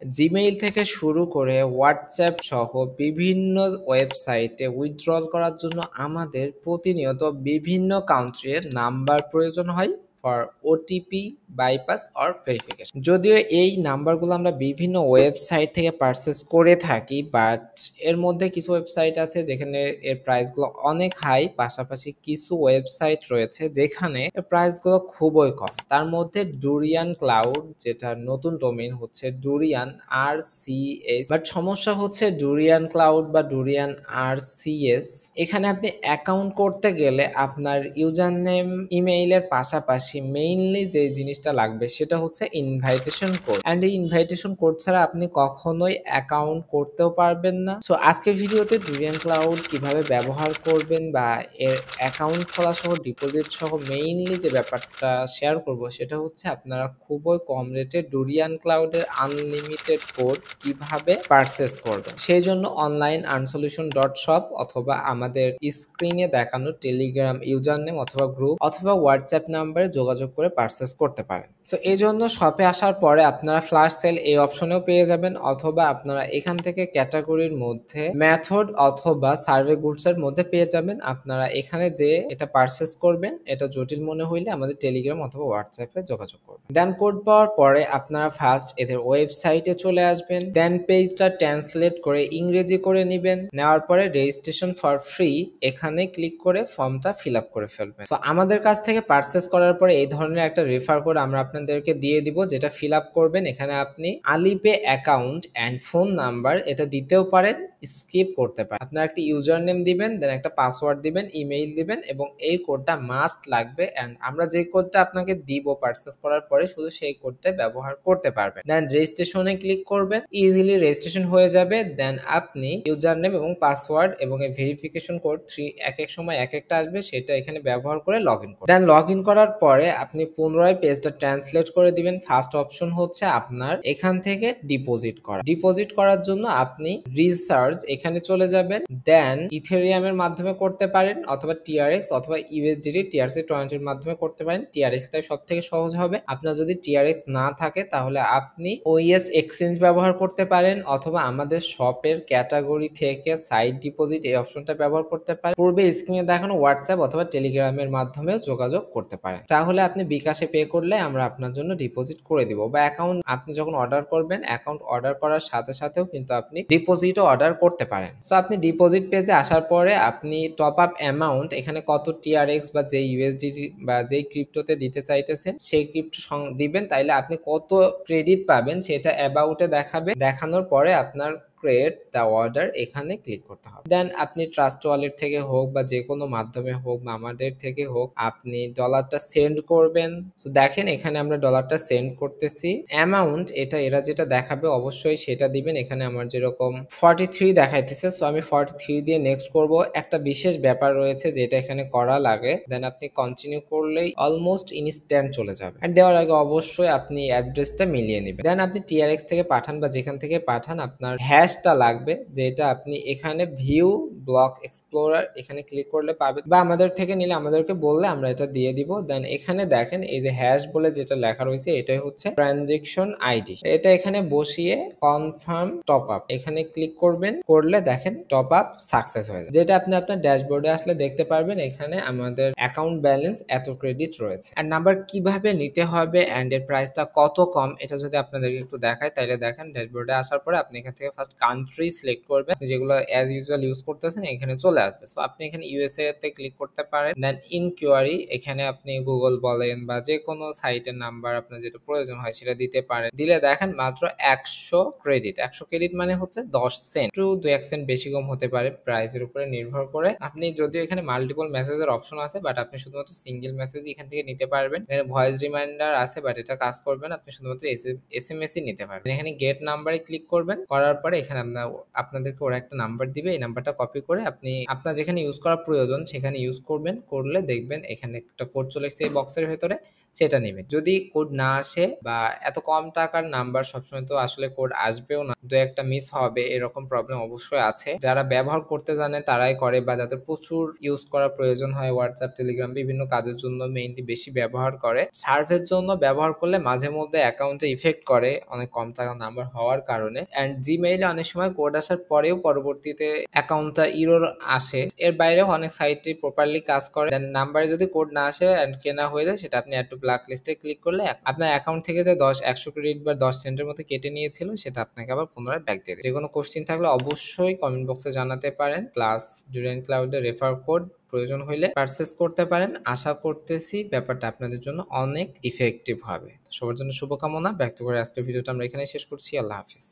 Gmail থেকে শুরু করে হোয়াটসঅ্যাপ সহ বিভিন্ন ওয়েবসাইটে উইথড্রল করার জন্য আমাদের প্রতিনিয়ত বিভিন্ন কান্ট্রির নাম্বার প্রয়োজন হয় for OTP bypass or verification. যদিও এই নাম্বারগুলো আমরা বিভিন্ন ওয়েবসাইট থেকে পারচেস করে থাকি, বাট এর মধ্যে কিছু ওয়েবসাইট আছে যেখানে এর প্রাইসগুলো অনেক হাই, পাশাপাশি কিছু ওয়েবসাইট রয়েছে যেখানে এর প্রাইসগুলো খুবই কম। তার মধ্যে ডুরিয়ান ক্লাউড, যেটা নতুন ডোমেইন হচ্ছে ডুরিয়ান RCS, বাট সমস্যা হচ্ছে ডুরিয়ান ক্লাউড বা ডুরিয়ান RCS এখানে আপনি অ্যাকাউন্ট করতে গেলে আপনার ইউজার নেম ইমেইলের পাশাপাশি মেইনলি যে জিনিসটা লাগবে সেটা হচ্ছে ইনভাইটেশন কোড, অ্যান্ড এই ইনভাইটেশন কোড ছাড়া আপনি কখনোই অ্যাকাউন্ট করতেও পারবেন না। সো আজকের ভিডিওতে ডুরিয়ান ক্লাউড কিভাবে ব্যবহার করবেন বা এর অ্যাকাউন্ট খোলা সহ ডিপোজিট সহ মেইনলি যে ব্যাপারটা শেয়ার করব সেটা হচ্ছে আপনারা খুবই কম রেটে ডুরিয়ান ক্লাউডের আনলিমিটেড কোড কিভাবে পারচেস করবেন। সেই জন্য অনলাইন আর্নসলিউশন.শপ অথবা আমাদের স্ক্রিনে দেখানো টেলিগ্রাম ইউজার নেম অথবা গ্রুপ অথবা হোয়াটসঅ্যাপ নাম্বারে যোগাযোগ করে পারচেস করতে পারেন। সো এই জন্য শপে আসার পরে আপনারা ফ্ল্যাশ সেল এই অপশনেও পেয়ে যাবেন, অথবা আপনারা এখান থেকে ক্যাটাগরির মধ্যে মেথড অথবা সার্ভে গুডসের মধ্যে পেয়ে যাবেন। আপনারা এখানে যে এটা পারচেস করবেন, এটা জটিল মনে হইলে আমাদের টেলিগ্রাম অথবা হোয়াটসঅ্যাপে যোগাযোগ করবেন। দেন কোড পাওয়ার পরে আপনারা ফার্স্ট এদের ওয়েবসাইটে চলে আসবেন, দেন পেজটা ট্রান্সলেট করে ইংরেজি করে নেবেন। নেওয়ার পরে রেজিস্ট্রেশন ফর ফ্রি এখানে ক্লিক করে ফর্মটা ফিল আপ করে ফেলবেন। তো আমাদের কাছ থেকে পারচেস করার পরে এই ধরনের একটা রেফার কোড আমরা আপনাদেরকে দিয়ে দিব, যেটা ফিল আপ করবেন। এখানে আপনি আলিপে অ্যাকাউন্ট অ্যান্ড ফোন নাম্বার এটা দিতেও পারেন, স্কিপ করতে পারেন। আপনার একটা ইউজার নেম দিবেন, দেন একটা পাসওয়ার্ড দিবেন, ইমেইল দিবেন, এবং এই কোডটা মাস্ট লাগবে। অ্যান্ড আমরা যে কোডটা আপনাকে দিব পারচেস করার পরে শুধু সেই কোডটা ব্যবহার করতে পারবেন। দেন রেজিস্ট্রেশনে ক্লিক করবেন, ইজিলি রেজিস্ট্রেশন হয়ে যাবে। দেন আপনি ইউজার নেম এবং পাসওয়ার্ড এবং এই ভেরিফিকেশন কোড এক এক সময় এক একটা আসবে, সেটা এখানে ব্যবহার করে লগ ইন করুন। দেন লগ ইন করার পরে আপনি পুনরায় পেজটা ট্রান্সলেট করে দিবেন। ফার্স্ট অপশন হচ্ছে আপনার এখান থেকে ডিপোজিট করা। ডিপোজিট করার জন্য আপনি রিসার্চ এখানে চলে যাবেন, দেন ইথেরিয়ামের মাধ্যমে করতে পারেন অথবা টিআরএক্স অথবা ইউএসডিটি TRC20 এর মাধ্যমে করতে পারেন। টিআরএক্স টাই সব থেকে সহজ হবে। আপনার যদি টিআরএক্স না থাকে তাহলে আপনি ওইএস এক্সচেঞ্জ ব্যবহার করতে পারেন, অথবা আমাদের শপের ক্যাটাগরি থেকে সাইড ডিপোজিট এই অপশনটা ব্যবহার করতে পারেন। পূর্বে স্ক্রিনে দেখানো হোয়াটসঅ্যাপ অথবা টেলিগ্রামের মাধ্যমেও যোগাযোগ করতে পারেন। তাহলে আপনি বিকাশে পে করলে আমরা আপনার জন্য ডিপোজিট করে দিব, বা অ্যাকাউন্ট আপনি যখন অর্ডার করবেন অ্যাকাউন্ট অর্ডার করার সাথে সাথেও কিন্তু আপনি ডিপোজিটও অর্ডার করতে পারেন। সো আপনি ডিপোজিট পেজে আসার পরে আপনি টপ আপ অ্যামাউন্ট এখানে কত টিআরএক্স বা যে ইউএসডিটি বা যেই ক্রিপ্টোতে দিতে চাইতেছেন সেই ক্রিপ্টো দিবেন, তাইলে আপনি কত ক্রেডিট পাবেন সেটা অ্যাবাউটে দেখাবে। দেখানোর পরে আপনার ক্রিয়েট দ্য অর্ডার এখানে ক্লিক করতে হবে। দেন আপনি ট্রাস্ট ওয়ালেট থেকে হোক বা যে কোনো মাধ্যমে হোক বা আমাদের থেকে হোক আপনি ডলারটা সেন্ড করবেন। তো দেখেন এখানে আমরা ডলারটা সেন্ড করতেছি। অ্যামাউন্ট এটা এরা যেটা দেখাবে অবশ্যই সেটা দিবেন। এখানে আমার যেরকম 43 দেখাইতেছে, সো আমি 43 দিয়ে নেক্সট করব। একটা বিশেষ ব্যাপার রয়েছে যেটা এখানে করা লাগে, দেন আপনি কন্টিনিউ করলেই অলমোস্ট ইনস্ট্যান্ট চলে যাবে। আর দেওয়ার আগে অবশ্যই আপনি অ্যাড্রেসটা মিলিয়ে নেবেন। দেন আপনি টিআরএক্স থেকে পাঠান বা যেখান থেকে পাঠান আপনার হ্যাশটা লাগবে, যেটা আপনি এখানে ভিউ ব্লক এক্সপ্লোরার এখানে ক্লিক করলে পাবেন, বা আমাদের থেকে নিলে আমাদেরকে বললে আমরা এটা দিয়ে দিব। দেন এখানে দেখেন এই যে হ্যাশ বলে যেটা লেখা রয়েছে এটাই হচ্ছে ট্রানজেকশন আইডি। এটা এখানে বসিয়ে কনফার্ম টপ আপ এখানে ক্লিক করবেন, করলে দেখেন টপ আপ সাকসেস হয়ে যায়, যেটা আপনি আপনার ড্যাশবোর্ডে আসলে দেখতে পারবেন। এখানে আমাদের অ্যাকাউন্ট ব্যালেন্স এত ক্রেডিট রয়েছে। আর নাম্বার কিভাবে নিতে হবে এন্ড এর প্রাইসটা কত কম এটা যদি আপনাদেরকে একটু দেখায়, তাহলে দেখেন ড্যাশবোর্ডে আসার পরে আপনি এখান থেকে ফার্স্ট কান্ট্রি সিলেক্ট করবেন, যেগুলো অ্যাজ ইউজুয়াল ইউজ করতেছেন এখানে চলে আসবে। সো আপনি এখানে ইউএসএ তে ক্লিক করতে পারেন। দেন ইনকোয়ারি এখানে আপনি গুগল বলেন বা যে কোনো সাইটের নাম্বার আপনার যেটা প্রয়োজন হয় সেটা দিতে পারেন। দিলে দেখেন মাত্র 100 ক্রেডিট। 100 ক্রেডিট মানে হচ্ছে 10 সেন্ট, একটু 2-1 সেন্ট বেশি কম হতে পারে প্রাইসের উপরে নির্ভর করে। আপনি যদিও এখানে মাল্টিপল মেসেজের অপশন আছে, বাট আপনি শুধুমাত্র সিঙ্গেল মেসেজ এখান থেকে নিতে পারবেন। এখানে ভয়েস রিমাইন্ডার আছে, বাট এটা কাজ করবে না, আপনি শুধুমাত্র এসএমএস-ই নিতে পারবেন। এখানে গেট নাম্বারে ক্লিক করবেন, করার পরে এখানে আপনাদেরকে ওরা একটা নাম্বার দিবে, এই নাম্বারটা কপি করে আপনি আপনার যেখানে ইউজ করা প্রয়োজন সেখানে ইউজ করবেন। করলে দেখবেন এখানে একটা কোড চলে এসেছে এই বক্সের ভেতরে, সেটা নেবেন। যদি কোড না আসে বা এত কম টাকার নাম্বার সবসময় তো আসলে কোড আসবেও না, দু একটা মিস হবে এরকম প্রবলেম অবশ্যই আছে। যারা ব্যবহার করতে জানে তারাই করে, বা যাদের প্রচুর ইউজ করার প্রয়োজন হয় হোয়াটসঅ্যাপ টেলিগ্রাম বিভিন্ন কাজের জন্য মেইনলি বেশি ব্যবহার করে। সার্ভের জন্য ব্যবহার করলে মাঝে মধ্যে অ্যাকাউন্টে ইফেক্ট করে অনেক কম টাকা নাম্বার হওয়ার কারণে। অ্যান্ড জিমেইলে অনেক সময় কোড আসার পরেও পরবর্তীতে অ্যাকাউন্টটা ইরর আসে। এর বাইরেও অনেক সাইটে প্রপারলি কাজ করে। দেন নাম্বারে যদি কোড না আসে অ্যান্ড কেনা হয়ে যায়, সেটা আপনি অ্যাড টু ব্ল্যাক লিস্টে ক্লিক করলে আপনার অ্যাকাউন্ট থেকে যে 100 ক্রেডিট বা 10 সেন্টের মতো কেটে নিয়েছিল সেটা আপনাকে আবার পুনরায় ব্যাক দিয়ে দেবে। যে কোনো কোশ্চেন থাকলে অবশ্যই কমেন্ট বক্সে জানাতে পারেন। প্লাস ডুরেন্ট ক্লাউডের রেফার কোড প্রয়োজন হলে পারচেস করতে পারেন। আশা করতেছি ব্যাপারটা আপনাদের জন্য অনেক ইফেক্টিভ হবে। তো সবার জন্য শুভকামনা ব্যক্ত করে আজকের ভিডিওটা আমরা এখানে শেষ করছি। আল্লাহ হাফিজ।